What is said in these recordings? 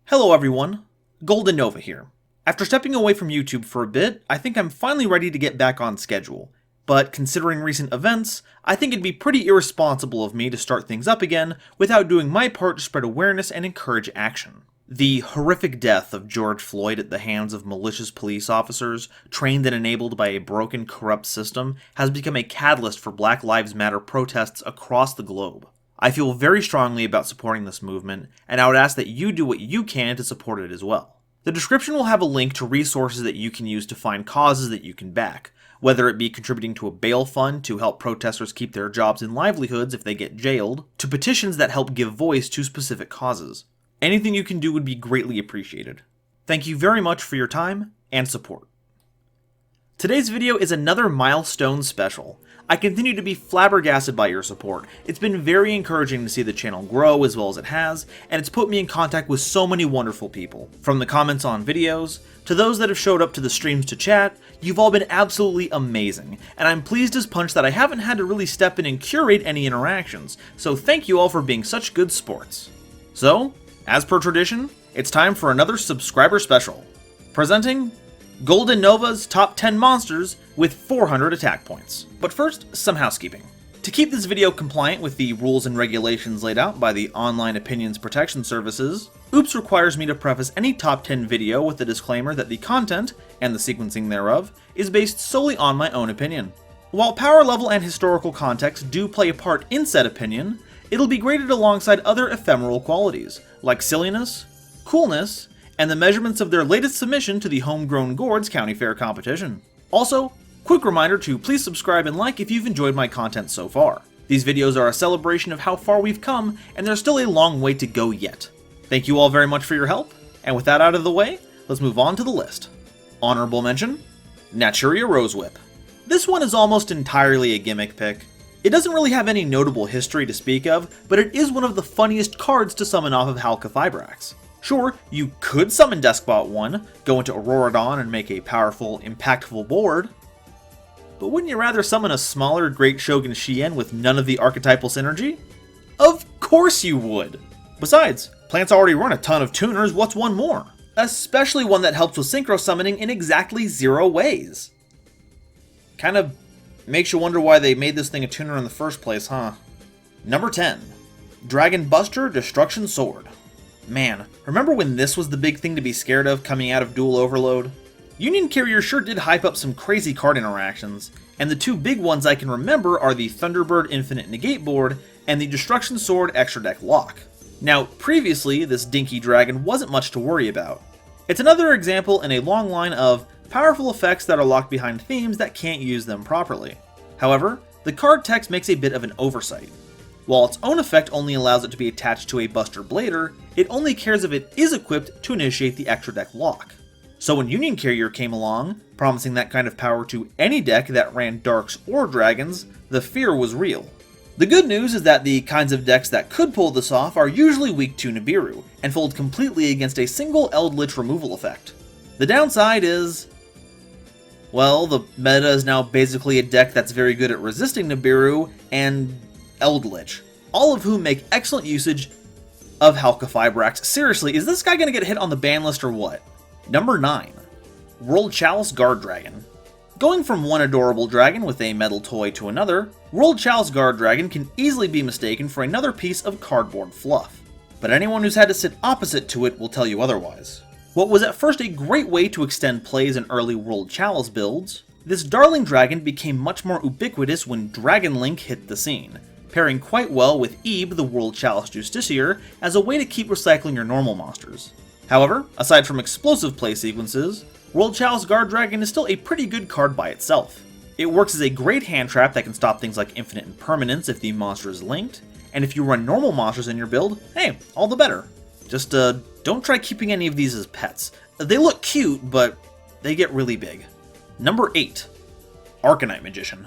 Hello everyone, GoldenNova here. After stepping away from YouTube for a bit, I think I'm finally ready to get back on schedule. But considering recent events, I think it'd be pretty irresponsible of me to start things up again without doing my part to spread awareness and encourage action. The horrific death of George Floyd at the hands of malicious police officers, trained and enabled by a broken, corrupt system, has become a catalyst for Black Lives Matter protests across the globe. I feel very strongly about supporting this movement, and I would ask that you do what you can to support it as well. The description will have a link to resources that you can use to find causes that you can back, whether it be contributing to a bail fund to help protesters keep their jobs and livelihoods if they get jailed, to petitions that help give voice to specific causes. Anything you can do would be greatly appreciated. Thank you very much for your time and support. Today's video is another milestone special. I continue to be flabbergasted by your support. It's been very encouraging to see the channel grow as well as it has, and it's put me in contact with so many wonderful people. From the comments on videos, to those that have showed up to the streams to chat, you've all been absolutely amazing, and I'm pleased as punch that I haven't had to really step in and curate any interactions, so thank you all for being such good sports. So, as per tradition, it's time for another subscriber special. Presenting GoldenNova's top 10 monsters with 400 attack points. But first, some housekeeping. To keep this video compliant with the rules and regulations laid out by the Online Opinions Protection Services, OOPS requires me to preface any top 10 video with the disclaimer that the content, and the sequencing thereof, is based solely on my own opinion. While power level and historical context do play a part in said opinion, it'll be graded alongside other ephemeral qualities, like silliness, coolness, and the measurements of their latest submission to the Homegrown Gourds County Fair competition. Also, quick reminder to please subscribe and like if you've enjoyed my content so far. These videos are a celebration of how far we've come, and there's still a long way to go yet. Thank you all very much for your help, and with that out of the way, let's move on to the list. Honorable mention, Naturia Rosewhip. This one is almost entirely a gimmick pick. It doesn't really have any notable history to speak of, but it is one of the funniest cards to summon off of Halqifibrax. Sure, you could summon Deskbot 1, go into Auroradon and make a powerful, impactful board, but wouldn't you rather summon a smaller Great Shogun Shien with none of the archetypal synergy? Of course you would! Besides, plants already run a ton of tuners, what's one more? Especially one that helps with synchro summoning in exactly 0 ways. Kind of makes you wonder why they made this thing a tuner in the first place, huh? Number 10. Dragon Buster Destruction Sword. Man, remember when this was the big thing to be scared of coming out of Dual Overload? Union Carrier sure did hype up some crazy card interactions, and the two big ones I can remember are the Thunderbird Infinite Negate board and the Destruction Sword Extra Deck Lock. Now, previously, this dinky dragon wasn't much to worry about. It's another example in a long line of powerful effects that are locked behind themes that can't use them properly. However, the card text makes a bit of an oversight. While its own effect only allows it to be attached to a Buster Blader, it only cares if it is equipped to initiate the extra deck lock. So when Union Carrier came along, promising that kind of power to any deck that ran Darks or Dragons, the fear was real. The good news is that the kinds of decks that could pull this off are usually weak to Nibiru, and fold completely against a single Eldritch removal effect. The downside is, well, the meta is now basically a deck that's very good at resisting Nibiru and Eldritch, all of whom make excellent usage of Halqifibrax. Seriously, is this guy gonna get hit on the ban list or what? Number 9. World Chalice Guardragon. Going from one adorable dragon with a metal toy to another, World Chalice Guardragon can easily be mistaken for another piece of cardboard fluff. But anyone who's had to sit opposite to it will tell you otherwise. What was at first a great way to extend plays in early World Chalice builds, this darling dragon became much more ubiquitous when Dragon Link hit the scene, pairing quite well with Ebe the World Chalice Justiciar as a way to keep recycling your normal monsters. However, aside from explosive play sequences, World Chalice Guardragon is still a pretty good card by itself. It works as a great hand trap that can stop things like Infinite Impermanence if the monster is linked, and if you run normal monsters in your build, hey, all the better. Just don't try keeping any of these as pets. They look cute, but they get really big. Number 8. Arcanite Magician.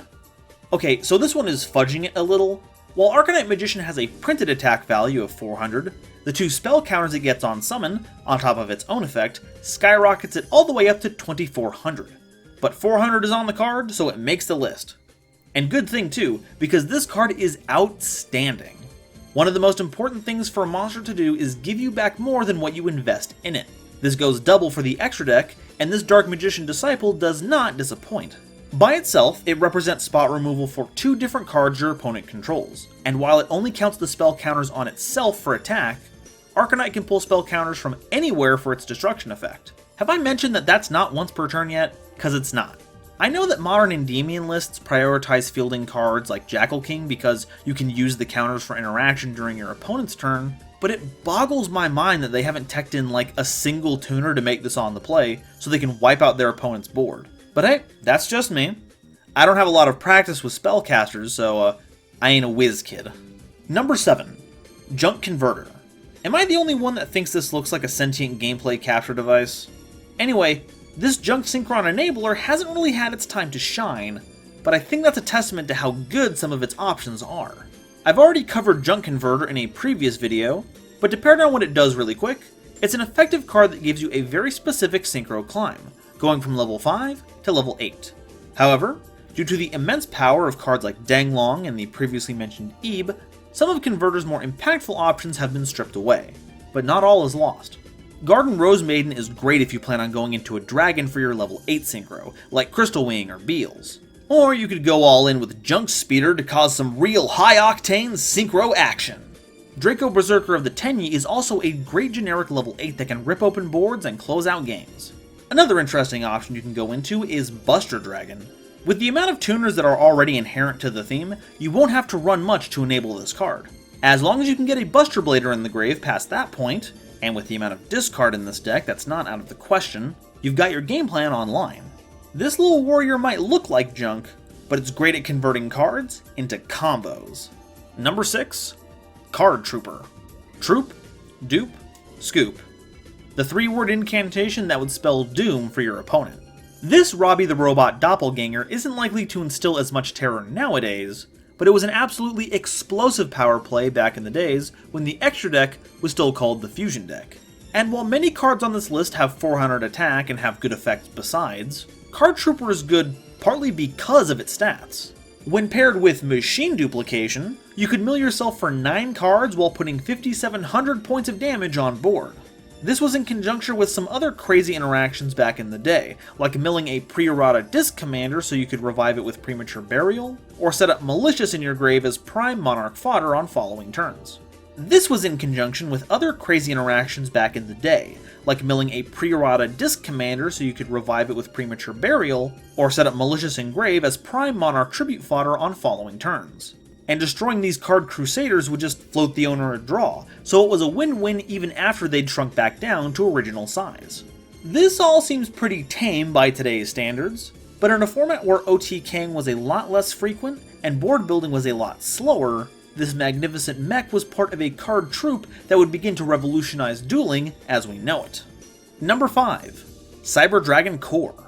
Okay, so this one is fudging it a little. While Arcanite Magician has a printed attack value of 400, the 2 spell counters it gets on summon, on top of its own effect, skyrockets it all the way up to 2400. But 400 is on the card, so it makes the list. And good thing too, because this card is outstanding. One of the most important things for a monster to do is give you back more than what you invest in it. This goes double for the extra deck, and this Dark Magician Disciple does not disappoint. By itself, it represents spot removal for 2 different cards your opponent controls, and while it only counts the spell counters on itself for attack, Arcanite can pull spell counters from anywhere for its destruction effect. Have I mentioned that that's not once per turn yet? Cause it's not. I know that modern Endymion lists prioritize fielding cards like Jackal King because you can use the counters for interaction during your opponent's turn, but it boggles my mind that they haven't teched in like a single tuner to make this on the play so they can wipe out their opponent's board. But hey, that's just me. I don't have a lot of practice with spellcasters, so I ain't a whiz kid. Number 7. Junk Converter. Am I the only one that thinks this looks like a sentient gameplay capture device? Anyway, this Junk Synchron enabler hasn't really had its time to shine, but I think that's a testament to how good some of its options are. I've already covered Junk Converter in a previous video, but to pare down what it does really quick, it's an effective card that gives you a very specific synchro climb, going from level 5 to level 8. However, due to the immense power of cards like Danglong and the previously mentioned Ebe, some of Converter's more impactful options have been stripped away, but not all is lost. Garden Rose Maiden is great if you plan on going into a dragon for your level 8 synchro, like Crystal Wing or Beals. Or you could go all in with Junk Speeder to cause some real high-octane synchro action. Draco Berserker of the Tenyi is also a great generic level 8 that can rip open boards and close out games. Another interesting option you can go into is Buster Dragon. With the amount of tuners that are already inherent to the theme, you won't have to run much to enable this card. As long as you can get a Buster Blader in the grave past that point, and with the amount of discard in this deck that's not out of the question, you've got your game plan online. This little warrior might look like junk, but it's great at converting cards into combos. Number 6. Card Trooper. Troop, Dupe, Scoop. The 3-word incantation that would spell doom for your opponent. This Robbie the Robot Doppelganger isn't likely to instill as much terror nowadays, but it was an absolutely explosive power play back in the days when the extra deck was still called the Fusion deck. And while many cards on this list have 400 attack and have good effects besides, Card Trooper is good partly because of its stats. When paired with Machine Duplication, you could mill yourself for 9 cards while putting 5,700 points of damage on board. This was in conjunction with some other crazy interactions back in the day, like milling a pre-errata Disc Commander so you could revive it with Premature Burial, or set up Malicious in your grave as prime Monarch fodder on following turns. This was in conjunction with other crazy interactions back in the day, like milling a pre-errata Disc Commander so you could revive it with Premature Burial, or set up Malicious in grave as prime Monarch tribute fodder on following turns. And destroying these card Crusaders would just float the owner a draw, so it was a win-win even after they'd shrunk back down to original size. This all seems pretty tame by today's standards, but in a format where OTKing was a lot less frequent and board building was a lot slower, this magnificent mech was part of a card troop that would begin to revolutionize dueling as we know it. Number 5. Cyber Dragon Core.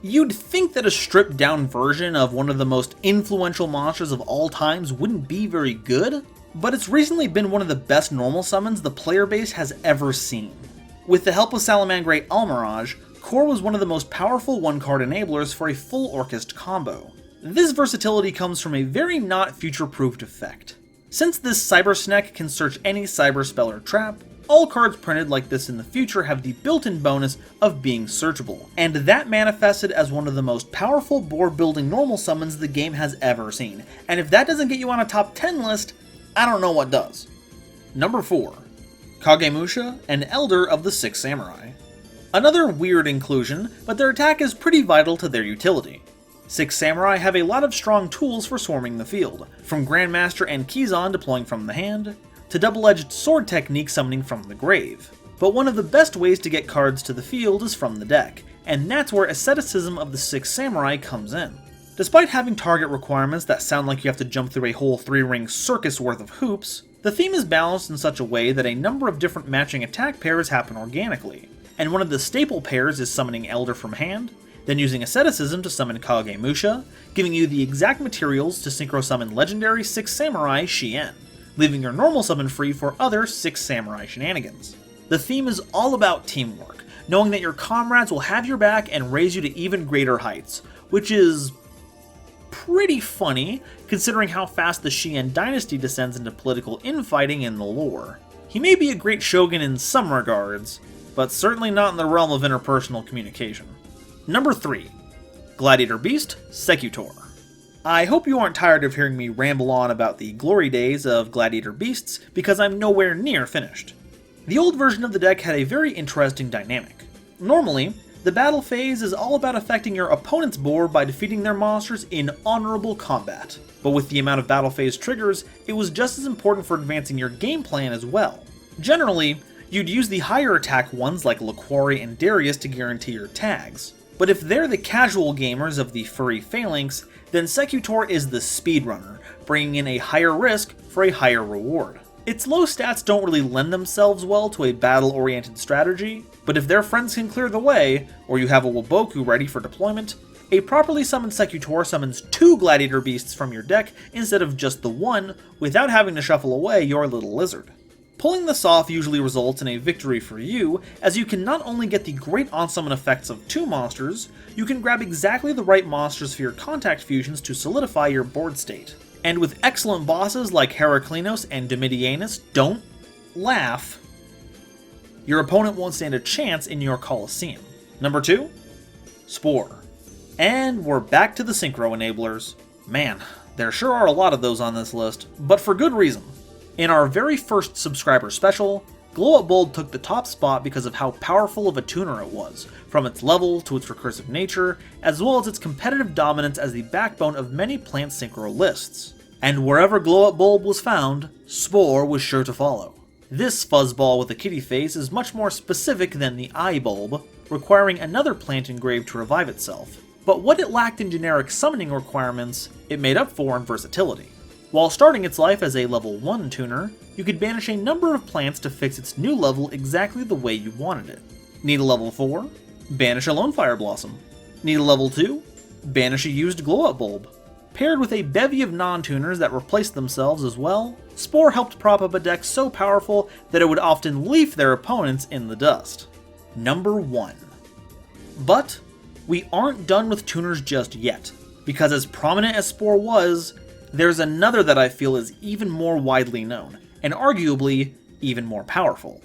You'd think that a stripped down version of one of the most influential monsters of all times wouldn't be very good, but it's recently been one of the best normal summons the player base has ever seen. With the help of Salamangreat Almirage, Core was one of the most powerful one-card enablers for a full Orchest combo. This versatility comes from a very not future-proofed effect. Since this Cyber Snack can search any cyber spell or trap, all cards printed like this in the future have the built-in bonus of being searchable, and that manifested as one of the most powerful board-building normal summons the game has ever seen, and if that doesn't get you on a top 10 list, I don't know what does. Number 4. Kagemusha, an Elder of the Six Samurai. Another weird inclusion, but their attack is pretty vital to their utility. Six Samurai have a lot of strong tools for swarming the field, from Grandmaster and Kizan deploying from the hand, to double-edged sword technique summoning from the grave. But one of the best ways to get cards to the field is from the deck, and that's where Asceticism of the Six Samurai comes in. Despite having target requirements that sound like you have to jump through a whole 3-ring circus worth of hoops, the theme is balanced in such a way that a number of different matching attack pairs happen organically, and one of the staple pairs is summoning Elder from hand, then using Asceticism to summon Kagemusha, giving you the exact materials to synchro summon legendary Six Samurai Shien, leaving your normal summon free for other Six Samurai shenanigans. The theme is all about teamwork, knowing that your comrades will have your back and raise you to even greater heights, which is pretty funny, considering how fast the SHIE dynasty descends into political infighting in the lore. He may be a great shogun in some regards, but certainly not in the realm of interpersonal communication. Number 3. Gladiator Beast, Secutor. I hope you aren't tired of hearing me ramble on about the glory days of Gladiator Beasts, because I'm nowhere near finished. The old version of the deck had a very interesting dynamic. Normally, the battle phase is all about affecting your opponent's board by defeating their monsters in honorable combat. But with the amount of battle phase triggers, it was just as important for advancing your game plan as well. Generally, you'd use the higher attack ones like Laquari and Darius to guarantee your tags. But if they're the casual gamers of the furry phalanx, then Secutor is the speedrunner, bringing in a higher risk for a higher reward. Its low stats don't really lend themselves well to a battle-oriented strategy, but if their friends can clear the way, or you have a Waboku ready for deployment, a properly summoned Secutor summons 2 Gladiator Beasts from your deck instead of just the one, without having to shuffle away your little lizard. Pulling this off usually results in a victory for you, as you can not only get the great on-summon effects of 2 monsters, you can grab exactly the right monsters for your contact fusions to solidify your board state. And with excellent bosses like Heraclinos and Domitianus, don't laugh, your opponent won't stand a chance in your Colosseum. Number 2, Spore. And we're back to the Synchro enablers. Man, there sure are a lot of those on this list, but for good reason. In our very first subscriber special, Glow Up Bulb took the top spot because of how powerful of a tuner it was, from its level to its recursive nature, as well as its competitive dominance as the backbone of many plant synchro lists. And wherever Glow Up Bulb was found, Spore was sure to follow. This fuzzball with a kitty face is much more specific than the Eye Bulb, requiring another plant engraved to revive itself. But what it lacked in generic summoning requirements, it made up for in versatility. While starting its life as a level 1 tuner, you could banish a number of plants to fix its new level exactly the way you wanted it. Need a level 4? Banish a Lone Fire Blossom. Need a level 2? Banish a used Glow Up Bulb. Paired with a bevy of non-tuners that replaced themselves as well, Spore helped prop up a deck so powerful that it would often leaf their opponents in the dust. Number 1. But we aren't done with tuners just yet, because as prominent as Spore was, there's another that I feel is even more widely known, and arguably even more powerful.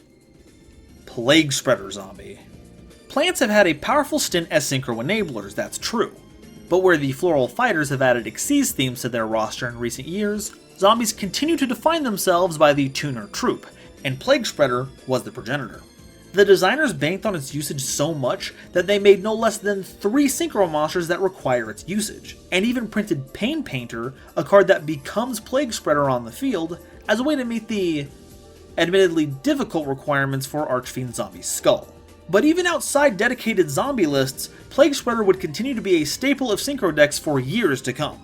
Plaguespreader Zombie. Plants have had a powerful stint as synchro enablers, that's true, but where the Floral Fighters have added Xyz themes to their roster in recent years, zombies continue to define themselves by the tuner troop, and Plaguespreader was the progenitor. The designers banked on its usage so much that they made no less than 3 synchro monsters that require its usage, and even printed Pain Painter, a card that becomes Plaguespreader on the field, as a way to meet the admittedly difficult requirements for Archfiend Zombie Skull. But even outside dedicated zombie lists, Plaguespreader would continue to be a staple of synchro decks for years to come.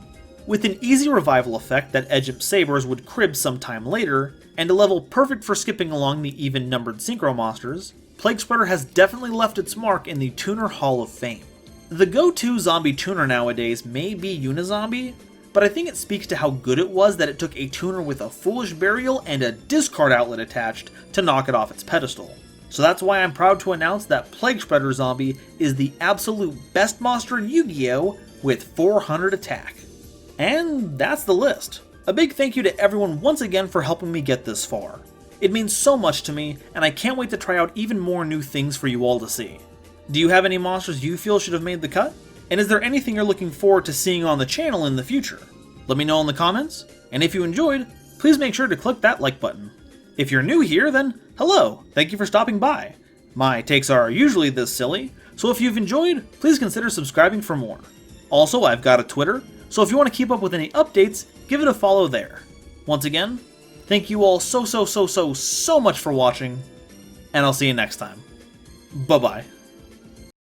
With an easy revival effect that Egypt Sabers would crib sometime later, and a level perfect for skipping along the even-numbered synchro monsters, Plaguespreader has definitely left its mark in the Tuner Hall of Fame. The go-to zombie tuner nowadays may be Unizombie, but I think it speaks to how good it was that it took a tuner with a Foolish Burial and a discard outlet attached to knock it off its pedestal. So that's why I'm proud to announce that Plaguespreader Zombie is the absolute best monster in Yu-Gi-Oh! With 400 attack. And that's the list. A big thank you to everyone once again for helping me get this far. It means so much to me, and I can't wait to try out even more new things for you all to see. Do you have any monsters you feel should have made the cut? And is there anything you're looking forward to seeing on the channel in the future? Let me know in the comments, and if you enjoyed, please make sure to click that like button. If you're new here, then hello, thank you for stopping by. My takes are usually this silly, so if you've enjoyed, please consider subscribing for more. Also, I've got a Twitter, so if you want to keep up with any updates, give it a follow there. Once again, thank you all so much for watching, and I'll see you next time. Bye-bye.